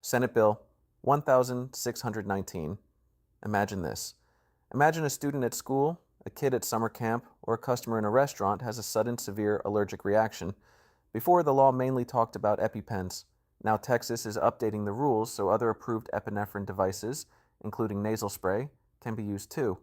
Senate Bill 1619. Imagine this. Imagine a student at school, a kid at summer camp, or a customer in a restaurant has a sudden severe allergic reaction. Before, the law mainly talked about EpiPens. Now Texas is updating the rules so other approved epinephrine devices, including nasal spray, can be used too.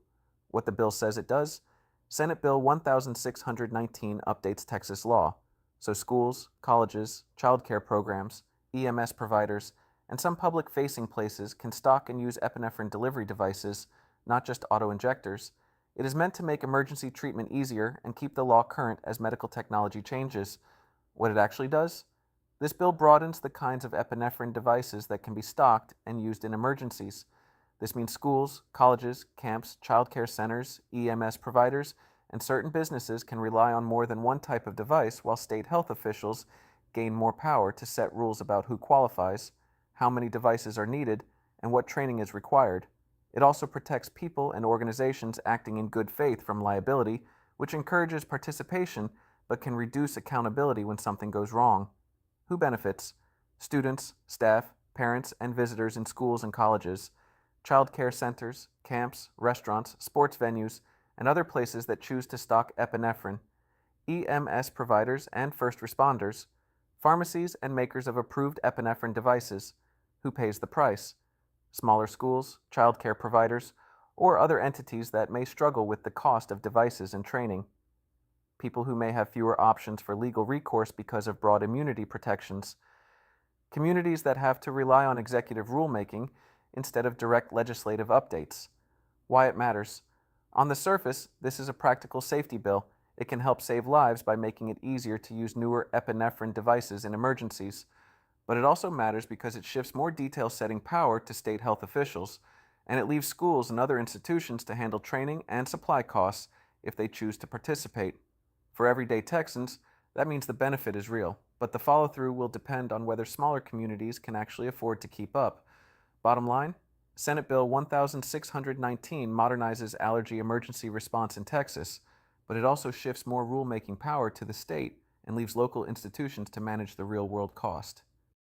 What the bill says it does? Senate Bill 1619 updates Texas law, so schools, colleges, child care programs, EMS providers, and some public-facing places can stock and use epinephrine delivery devices, not just auto-injectors. It is meant to make emergency treatment easier and keep the law current as medical technology changes. What it actually does? This bill broadens the kinds of epinephrine devices that can be stocked and used in emergencies. This means schools, colleges, camps, child care centers, EMS providers, and certain businesses can rely on more than one type of device while state health officials gain more power to set rules about who qualifies, how many devices are needed, and what training is required. It also protects people and organizations acting in good faith from liability, which encourages participation but can reduce accountability when something goes wrong. Who benefits? Students, staff, parents, and visitors in schools and colleges, child care centers, camps, restaurants, sports venues, and other places that choose to stock epinephrine, EMS providers and first responders, pharmacies and makers of approved epinephrine devices. Who pays the price? Smaller schools, child care providers, or other entities that may struggle with the cost of devices and training. People who may have fewer options for legal recourse because of broad immunity protections. Communities that have to rely on executive rulemaking instead of direct legislative updates. Why it matters. On the surface, this is a practical safety bill. It can help save lives by making it easier to use newer epinephrine devices in emergencies. But it also matters because it shifts more detail-setting power to state health officials, and it leaves schools and other institutions to handle training and supply costs if they choose to participate. For everyday Texans, that means the benefit is real, but the follow-through will depend on whether smaller communities can actually afford to keep up. Bottom line, Senate Bill 1619 modernizes allergy emergency response in Texas, but it also shifts more rulemaking power to the state and leaves local institutions to manage the real-world cost.